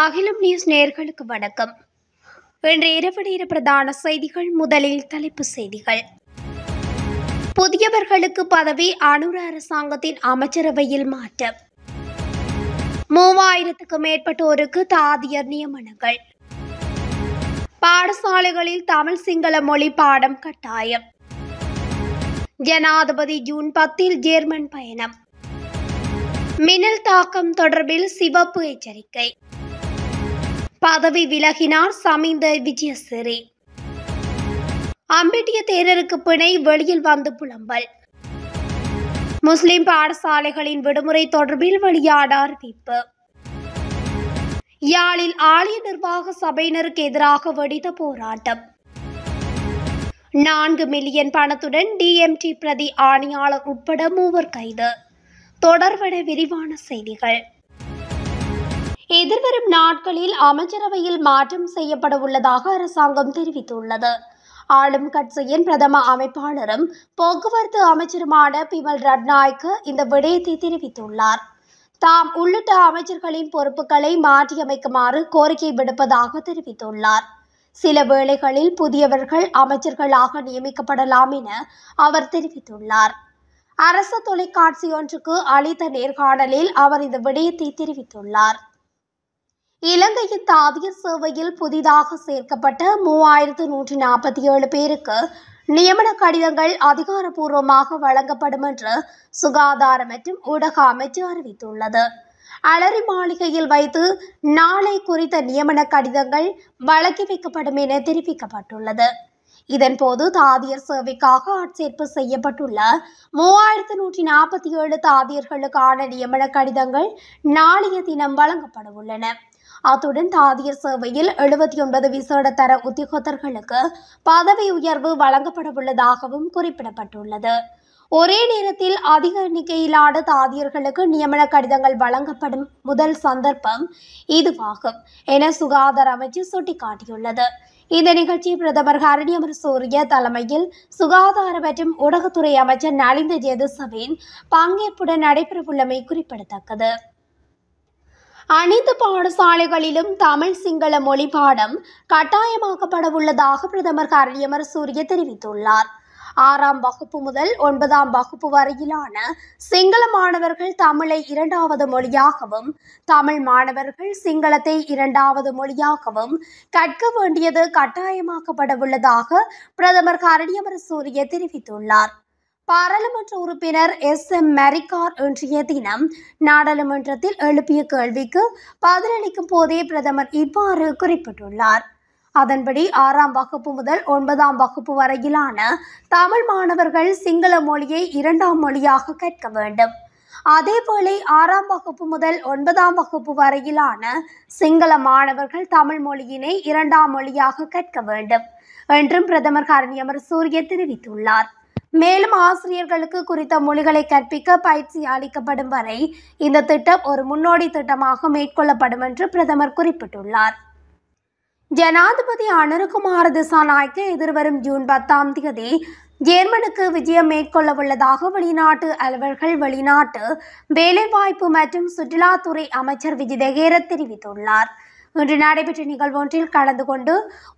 அகிலம் நியூஸ் நேயர்களுக்கு வணக்கம். இன்று இரவு நேர பிரதான செய்திகள். முதலில் தலைப்புச் செய்திகள். புதியவர்களுக்கு பதவி. அனுர அரசாங்கத்தின் அமைச்சரவையில் மாற்றம். 3000க்கும் மேற்பட்டோருக்கு தாதியர் நியமனங்கள். பாடசாலைகளில் தமிழ் சிங்கள மொழி பாடம் கட்டாயம். ஜனாதிபதி ஜூன் 10 ஜேர்மன் பயணம். மின்னல் தாக்கம் தொடர்பில் சிவப்பு எச்சரிக்கை. பதவி விலகினார் சமிந்த விஜயசிறி. அம்பிட்டிய தேரருக்கு பிணை வெளியில் வந்து புலம்பல். முஸ்லிம் பாடசாலைகளின் விடுமுறை தொடர்பில் வெளியான அறிவிப்பு. யாழில் ஆலய நிர்வாக சபையினருக்கு எதிராக வெடித்த போராட்டம். 4 மில்லியன் பணத்துடன் டிஎம்டி பிரதி ஆணையாளர் உட்பட 3 கைது. தொடர்பட விரிவான செய்திகள். எதிர்வரும் நாட்களில் அமைச்சரவையில் மாற்றம் செய்யப்பட உள்ளதாக அரசாங்கம் தெரிவித்துள்ளது. ஆளும் கட்சியின் பிரதம அமைப்பாளரும் போக்குவரத்து அமைச்சருமான பிமல் ரட்நாயக்க இந்த விடயத்தை தெரிவித்துள்ளார். தாம் உள்ளிட்ட அமைச்சர்களின் பொறுப்புகளை மாற்றியமைக்குமாறு கோரிக்கை விடுப்பதாக தெரிவித்துள்ளார். சில வேளைகளில் புதியவர்கள் அமைச்சர்களாக நியமிக்கப்படலாம் என அவர் தெரிவித்துள்ளார். அரசு தொலைக்காட்சி ஒன்றுக்கு அளித்த நேர்காணலில் அவர் இந்த விடயத்தை தெரிவித்துள்ளார். இலங்கையின் தாதியர் சேவையில் புதிதாக சேர்க்கப்பட்ட 3147 பேருக்கு நியமன கடிதங்கள் அதிகாரப்பூர்வமாக வழங்கப்படும் என்று சுகாதார மற்றும் ஊடக அமைச்சு அறிவித்துள்ளது. அலரி மாளிகையில் வைத்து நாளை குறித்த நியமன கடிதங்கள் வழங்கி வைக்கப்படும் என தெரிவிக்கப்பட்டுள்ளது. இதன்போது தாதியர் சேவைக்காக ஆட்சேர்ப்பு செய்யப்பட்டுள்ள 3147 தாதியர்களுக்கான நியமன கடிதங்கள் நாளைய தினம் வழங்கப்பட உள்ளன. அத்துடன் தாதியர் சேவையில் 79 விசேட தர உத்தியோகத்தர்களுக்கு பதவி உயர்வு வழங்கப்பட உள்ளதாகவும் குறிப்பிடப்பட்டுள்ளது. ஒரே நேரத்தில் அதிக எண்ணிக்கையிலான தாதியர்களுக்கு நியமன கடிதங்கள் வழங்கப்படும் முதல் சந்தர்ப்பம் இதுவாகும் என சுகாதார அமைச்சு சுட்டிக்காட்டியுள்ளது. இந்த நிகழ்ச்சி பிரதமர் ஹரணி அமரசூரிய தலைமையில் சுகாதார மற்றும் ஊடகத்துறை அமைச்சர் நலிந்த ஜெயதிசவின் பங்கேற்புடன் நடைபெறவுள்ளமை குறிப்பிடத்தக்கது. அனைத்து பாடசாலைகளிலும் தமிழ் சிங்கள மொழி பாடம் கட்டாயமாக்கப்பட உள்ளதாக பிரதமர் ஹரணி அமரசூரிய தெரிவித்துள்ளார். 6ஆம் வகுப்பு முதல் 9ஆம் வகுப்பு வரையிலான சிங்கள மாணவர்கள் தமிழை 2வது மொழியாகவும் தமிழ் மாணவர்கள் சிங்களத்தை 2வது மொழியாகவும் கற்க வேண்டியது கட்டாயமாக்கப்பட உள்ளதாக பிரதமர் ஹரணி அமரசூரிய தெரிவித்துள்ளார். பாராளுமன்ற உறுப்பினர் SM மரிக்கார் இன்றைய தினம் நாடாளுமன்றத்தில் எழுப்பிய கேள்விக்கு பதிலளிக்கும் போதே பிரதமர் இவ்வாறு குறிப்பிட்டுள்ளார். அதன்படி 6ஆம் வகுப்பு முதல் 9ஆம் வகுப்பு வரையிலான தமிழ் மாணவர்கள் சிங்கள மொழியை 2ஆம் மொழியாக கற்க வேண்டும். அதேவேளை 6ஆம் வகுப்பு முதல் 9ஆம் வகுப்பு வரையிலான சிங்கள மாணவர்கள் தமிழ் மொழியினை 2ஆம் மொழியாக கற்க வேண்டும் என்றும் பிரதமர் ஹரணி அமரசூரிய தெரிவித்துள்ளார். மேலும் ஆசிரியர்களுக்கு குறித்த மொழிகளை கற்பிக்க பயிற்சி அளிக்கப்படும் வரை இந்த திட்டம் ஒரு முன்னோடி திட்டமாக மேற்கொள்ளப்படும் என்று பிரதமர் குறிப்பிட்டுள்ளார். ஜனாதிபதி அனுரகுமார திசாநாயக்க எதிர்வரும் ஜூன் 10 ஜேர்மனுக்கு விஜயம் மேற்கொள்ள உள்ளதாக வெளிநாட்டு அலுவலர்கள் வெளிநாட்டு வேலைவாய்ப்பு மற்றும் சுற்றுலாத்துறை அமைச்சர் விஜிதஹேர தெரிவித்துள்ளார். இன்று நடைபெற்ற நிகழ்வொன்றில் கலந்து கொண்டு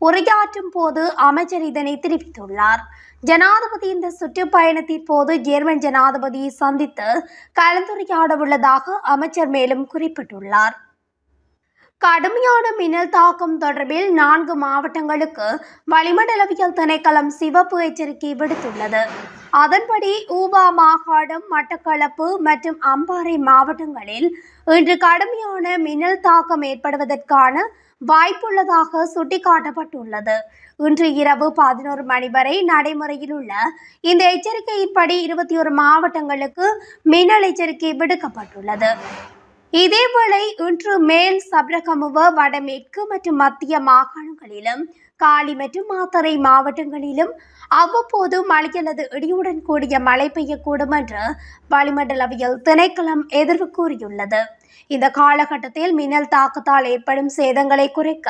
உரையாற்றும் போது அமைச்சர் இதனை தெரிவித்துள்ளார். ஜனாதிபதி இந்த சுற்றுப்பயணத்தின் போது ஜேர்மன் ஜனாதிபதியை சந்தித்து கலந்துரையாட உள்ளதாக அமைச்சர் மேலும் குறிப்பிட்டுள்ளார். கடுமையான மின்னல் தாக்கம் தொடர்பில் 4 மாவட்டங்களுக்கு வளிமண்டலவியல் திணைக்களம் சிவப்பு எச்சரிக்கை விடுத்துள்ளது. அதன்படி ஊவா மாகாணம், மட்டக்களப்பு மற்றும் அம்பாறை மாவட்டங்களில் இன்று கடுமையான மின்னல் தாக்கம் ஏற்படுவதற்கான வாய்ப்புள்ளதாக சுட்டிக்காட்டப்பட்டுள்ளது. இன்று இரவு 11 மணி வரை நடைமுறையில் உள்ள இந்த எச்சரிக்கையின்படி 21 மாவட்டங்களுக்கு மின்னல் எச்சரிக்கை விடுக்கப்பட்டுள்ளது. இதேவேளை இன்று மேல் சப்ரகமுவ, வடமேற்கு மற்றும் மத்திய மாகாணங்களிலும் காலி மற்றும் மாத்தறை மாவட்டங்களிலும் அவ்வப்போது மழை அல்லது இடியுடன் கூடிய மழை பெய்யக்கூடும் என்று வளிமண்டலவியல் திணைக்களம் எதிர்வு கூறியுள்ளது. இந்த காலகட்டத்தில் மின்னல் தாக்கத்தால் ஏற்படும் சேதங்களை குறைக்க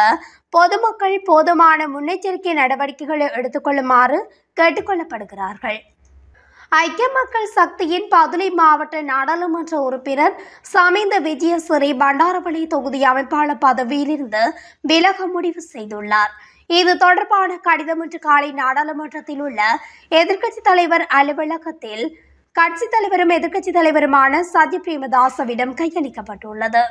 பொதுமக்கள் போதுமான முன்னெச்சரிக்கை நடவடிக்கைகளை எடுத்துக்கொள்ளுமாறு கேட்டுக்கொள்ளப்படுகிறார்கள். ஐக்கிய மக்கள் சக்தியின் பதுளை மாவட்ட நாடாளுமன்ற உறுப்பினர் சமிந்த விஜயசிறி பண்டாரவளை தொகுதி அமைப்பாளர் பதவியிலிருந்து விலக முடிவு செய்துள்ளார். இது தொடர்பான கடிதம் இன்று காலை நாடாளுமன்றத்தில் உள்ள எதிர்க்கட்சித் தலைவர் அலுவலகத்தில் கட்சித் தலைவரும் எதிர்க்கட்சித் தலைவருமான சத்ய பிரேமதாசவிடம் கையளிக்கப்பட்டுள்ளது.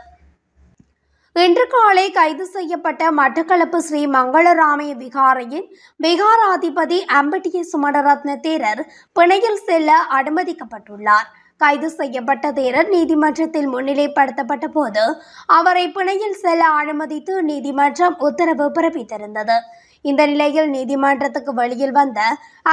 இன்று காலை கைது செய்யப்பட்ட மட்டக்களப்பு ஸ்ரீ மங்களராமய விகாரையின் விகாராதிபதி அம்பட்டிய சுமணரத்ன தேரர் பிணையில் செல்ல அனுமதிக்கப்பட்டுள்ளார். கைது செய்யப்பட்ட தேரர் நீதிமன்றத்தில் முன்னிலைப்படுத்தப்பட்ட போது அவரை பிணையில் செல்ல அனுமதித்து நீதிமன்றம் உத்தரவு பிறப்பித்திருந்தது. இந்த நிலையில் நீதிமன்றத்துக்கு வெளியில் வந்த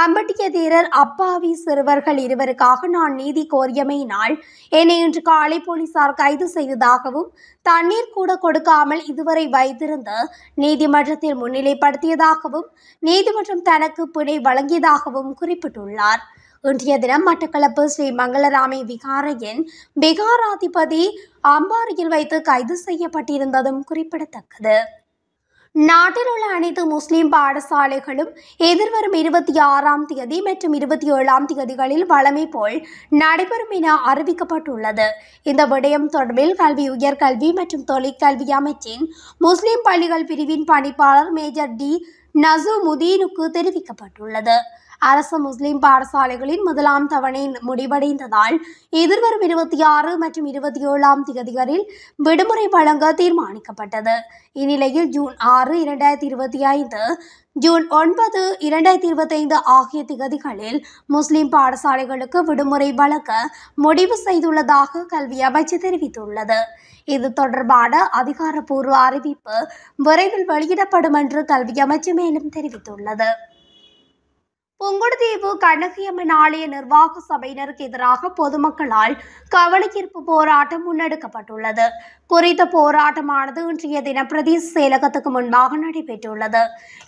அம்பட்டிய தேரர் அப்பாவி சிறுவர்கள் இருவருக்காக நான் நீதி கோரியமையினால் என்னை இன்று காலை போலீசார் கைது செய்ததாகவும் தண்ணீர் கூட கொடுக்காமல் இதுவரை வைத்திருந்து நீதிமன்றத்தில் முன்னிலைப்படுத்தியதாகவும் நீதிமன்றம் தனக்கு பிணை வழங்கியதாகவும் குறிப்பிட்டுள்ளார். இன்றைய தினம் மட்டக்களப்பு ஸ்ரீ மங்களராமி விகாரையின் விகாராதிபதி அம்பாரியில் வைத்து கைது செய்யப்பட்டிருந்ததும் குறிப்பிடத்தக்கது. நாட்டில் உள்ள அனைத்து முஸ்லிம் பாடசாலைகளும் எதிர்வரும் 26ஆம் தேதி மற்றும் 27ஆம் தேதிகளில் வழமை போல் நடைபெறும் என அறிவிக்கப்பட்டுள்ளது. இந்த விடயம் தொடர்பில் கல்வி, உயர்கல்வி மற்றும் தொழிற்கல்வி அமைச்சின் முஸ்லிம் பள்ளிகள் பிரிவின் பணிப்பாளர் மேஜர் டி நசுமுதீனுக்கு தெரிவிக்கப்பட்டுள்ளது. அரசு முஸ்லிம் பாடசாலைகளின் முதலாம் தவணை முடிவடைந்ததால் எதிர்வரும் 26 மற்றும் 27ஆம் தேதிகளில் விடுமுறை வழங்க தீர்மானிக்கப்பட்டது. இந்நிலையில் ஜூன் 6, 2025, ஜூன் 9, 2025 ஆகிய தேதிகளில் முஸ்லிம் பாடசாலைகளுக்கு விடுமுறை வழங்க முடிவு செய்துள்ளதாக கல்வி அமைச்சு தெரிவித்துள்ளது. இது தொடர்பான அதிகாரப்பூர்வ அறிவிப்பு விரைவில் வெளியிடப்படும் என்று கல்வி அமைச்சு மேலும் தெரிவித்துள்ளது. புங்குடுதீவு கண்ணகியம்மன் ஆலய நிர்வாக சபையினருக்கு எதிராக பொதுமக்களால் கவனஈர்ப்பு போராட்டம் முன்னெடுக்கப்பட்டுள்ளது. குறித்த போராட்டமானது இன்றைய தினம் பிரதேச செயலகத்துக்கு முன்பாக நடைபெற்றுள்ளது.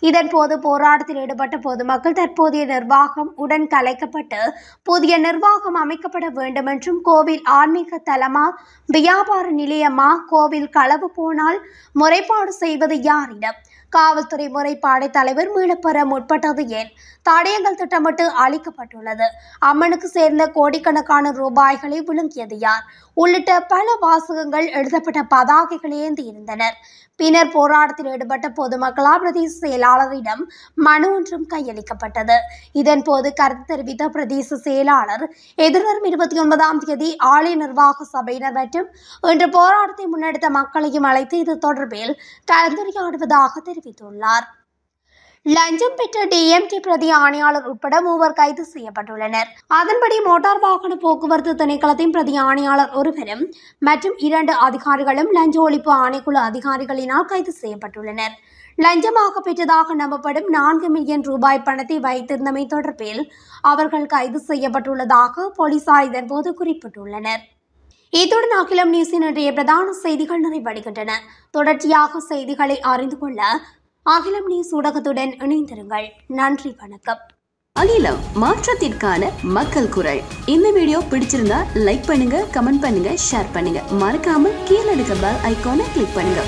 இதன்போது போராட்டத்தில் ஈடுபட்ட பொதுமக்கள் தற்போதைய நிர்வாகம் உடன் கலைக்கப்பட்டு புதிய நிர்வாகம் அமைக்கப்பட வேண்டும் என்றும், கோவில் ஆன்மீக தலமா, வியாபார நிலையமா, கோவில் களவு போனால் முறைப்பாடு செய்வது யாரிடம், காவல்துறை முறைப்பாடை தலைவர் மீளப்பெற முற்பட்டது ஏன், தடயங்கள் திட்டமிட்டு அளிக்கப்பட்டுள்ளது, அம்மனுக்கு சேர்ந்த கோடிக்கணக்கான ரூபாய்களை விழுங்கியது யார் உள்ளிட்ட பல வாசகங்கள் எழுதப்பட்ட பதாகைகள் ஏந்தி இருந்தனர். பின்னர் போராட்டத்தில் ஈடுபட்ட பொதுமக்களால் பிரதேச செயலாளரிடம் மனு ஒன்றும் கையளிக்கப்பட்டது. இதன்போது கருத்து தெரிவித்த பிரதேச செயலாளர் எதிர்வரும் 29ஆம் தேதி ஆலய நிர்வாக சபையினர் மற்றும் இன்று போராட்டத்தை முன்னெடுத்த மக்களையும் அழைத்து இது தொடர்பில் கலந்துரையாடுவதாக தெரிவித்துள்ளார். லஞ்சம் பெற்ற டிஎம்டி பிரதி ஆணையாளர் உட்பட 3 கைது செய்யப்பட்டுள்ளனர். அதன்படி மோட்டார் வாகன போக்குவரத்து திணைக்களத்தின் பிரதி ஆணையாளர் ஒருவரும் மற்றும் 2 அதிகாரிகளும் லஞ்ச ஒழிப்பு ஆணைக்குழு அதிகாரிகளினால் கைது செய்யப்பட்டுள்ளனர். லஞ்சமாக பெற்றதாக நம்பப்படும் 4 மில்லியன் ரூபாய் பணத்தை வைத்திருந்தமை தொடர்பில் அவர்கள் கைது செய்யப்பட்டுள்ளதாக போலீசார் இதன்போது குறிப்பிட்டுள்ளனர். இத்துடன் அகிலம் நியூஸின் இன்றைய பிரதான செய்திகள் நிறைவடைகின்றன. தொடர்ச்சியாக செய்திகளை அறிந்து கொள்ள அகிலம் நியூஸ் ஊடகத்துடன் இணைந்திருங்கள். நன்றி, வணக்கம். அகிலம், மாற்றத்திற்கான மக்கள் குரல். இந்த வீடியோ பிடிச்சிருந்தா லைக் பண்ணுங்க, கமெண்ட் பண்ணுங்க, ஷேர் பண்ணுங்க. மறக்காம கீழே இருக்க பெல் ஐகானை கிளிக் பண்ணுங்க.